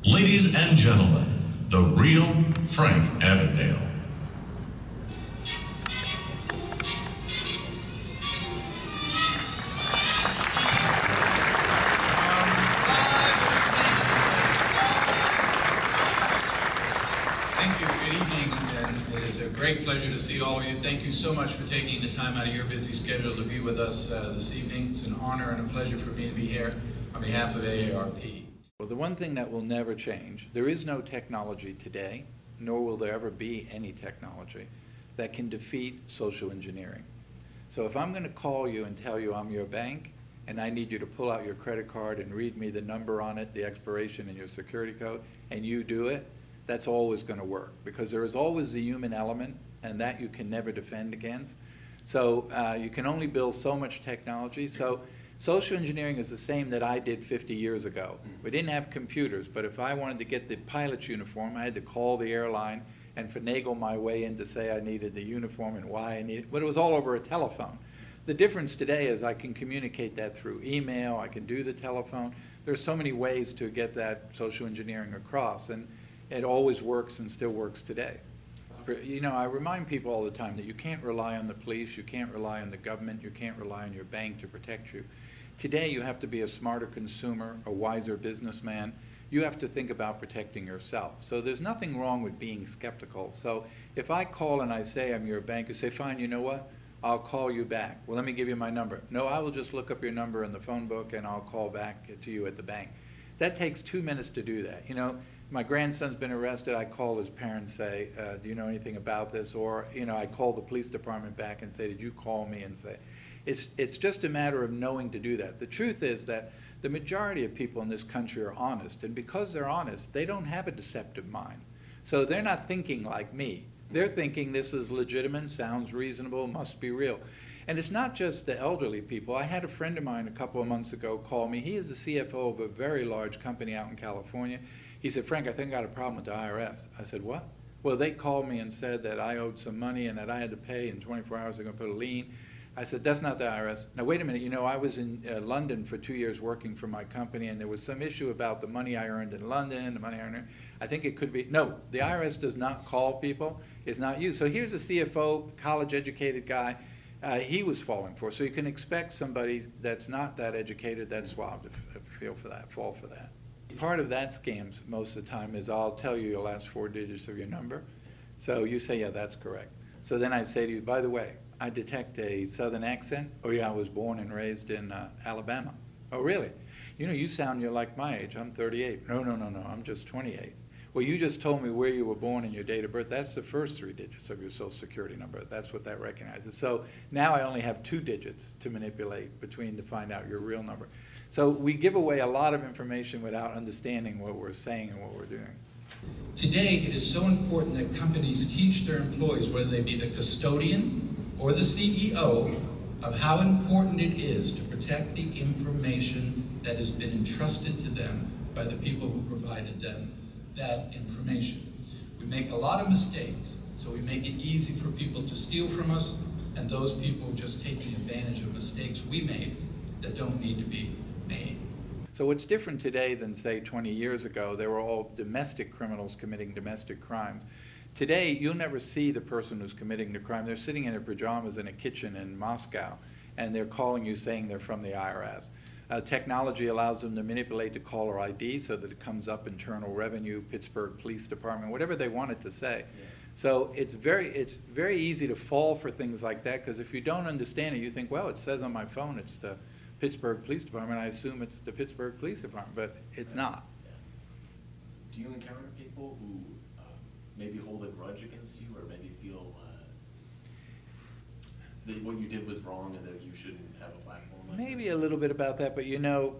Ladies and gentlemen, the real Frank Abagnale. Thank you. Good evening, and it is a great pleasure to see all of you. Thank you so much for taking the time out of your busy schedule to be with us this evening. It's an honor and a pleasure for me to be here on behalf of AARP. Well, the one thing that will never change, there is no technology today, nor will there ever be any technology that can defeat social engineering. So if I'm going to call you and tell you I'm your bank, and I need you to pull out your credit card and read me the number on it, the expiration, and your security code, and you do it, that's always going to work, because there is always the human element, and that you can never defend against. So you can only build so much technology. So social engineering is the same that I did 50 years ago. We didn't have computers, but if I wanted to get the pilot's uniform, I had to call the airline and finagle my way in to say I needed the uniform and why I needed it. But it was all over a telephone. The difference today is I can communicate that through email, I can do the telephone. There's so many ways to get that social engineering across, and it always works and still works today. You know, I remind people all the time that you can't rely on the police, you can't rely on the government, you can't rely on your bank to protect you. Today you have to be a smarter consumer, a wiser businessman. You have to think about protecting yourself. So there's nothing wrong with being skeptical. So if I call and I say I'm your bank, you say, fine, you know what? I'll call you back. Well, let me give you my number. No, I will just look up your number in the phone book and I'll call back to you at the bank. That takes 2 minutes to do that. You know, my grandson's been arrested. I call his parents, say, do you know anything about this? Or, you know, I call the police department back and say, did you call me? And say, it's just a matter of knowing to do that. The truth is that the majority of people in this country are honest, and because they're honest, they don't have a deceptive mind. So they're not thinking like me. They're thinking this is legitimate, sounds reasonable, must be real. And it's not just the elderly people. I had a friend of mine a couple of months ago call me. He is the CFO of a very large company out in California. He said, Frank, I think I got a problem with the IRS. I said, what? Well, they called me and said that I owed some money and that I had to pay in 24 hours. They're going to put a lien. I said, that's not the IRS. Now, wait a minute. You know, I was in London for 2 years working for my company, and there was some issue about the money I earned in London, the money I earned. I think it could be, no, the IRS does not call people. It's not you. So here's a CFO, college-educated guy. He was falling for. So you can expect somebody that's not that educated, that's swabbed, fall for that. Part of that scam most of the time is I'll tell you your last 4 digits of your number. So you say, yeah, that's correct. So then I say to you, by the way, I detect a southern accent. Oh yeah, I was born and raised in Alabama. Oh really? You know, you sound you're like my age. I'm 38. No, I'm just 28. Well, you just told me where you were born and your date of birth. That's the first 3 digits of your social security number. That's what that recognizes. So now I only have 2 digits to manipulate between to find out your real number. So we give away a lot of information without understanding what we're saying and what we're doing. Today, it is so important that companies teach their employees, whether they be the custodian or the CEO, of how important it is to protect the information that has been entrusted to them by the people who provided them that information. We make a lot of mistakes, so we make it easy for people to steal from us, and those people just taking advantage of mistakes we made that don't need to be made. So what's different today than, say, 20 years ago, they were all domestic criminals committing domestic crimes. Today, you'll never see the person who's committing the crime. They're sitting in their pajamas in a kitchen in Moscow, and they're calling you saying they're from the IRS. Technology allows them to manipulate the caller ID so that it comes up Internal Revenue, Pittsburgh Police Department, whatever they want it to say. Yeah. So it's very easy to fall for things like that, because if you don't understand it, you think, well, it says on my phone it's the Pittsburgh Police Department. I assume it's the Pittsburgh Police Department, but it's not. Yeah. Do you encounter people who maybe hold a grudge against you, or maybe feel that what you did was wrong and that you shouldn't have a platform like Maybe this? a little bit about that, but you know,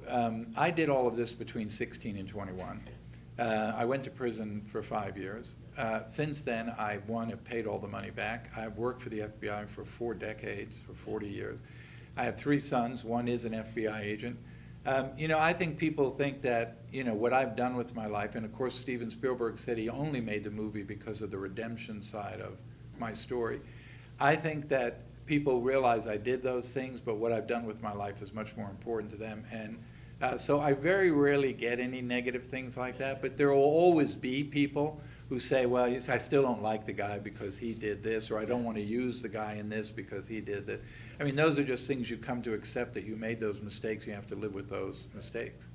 I did all of this between 16 and 21. I went to prison for 5 years. Since then, I, one, have paid all the money back. I've worked for the FBI for 4 decades, for 40 years. I have 3 sons. One is an FBI agent. You know, I think people think that, you know, what I've done with my life, and of course Steven Spielberg said he only made the movie because of the redemption side of my story. I think that people realize I did those things, but what I've done with my life is much more important to them. And So I very rarely get any negative things like that, but there will always be people who say, well, yes, I still don't like the guy because he did this, or I don't want to use the guy in this because he did that. I mean, those are just things you come to accept, that you made those mistakes, you have to live with those mistakes.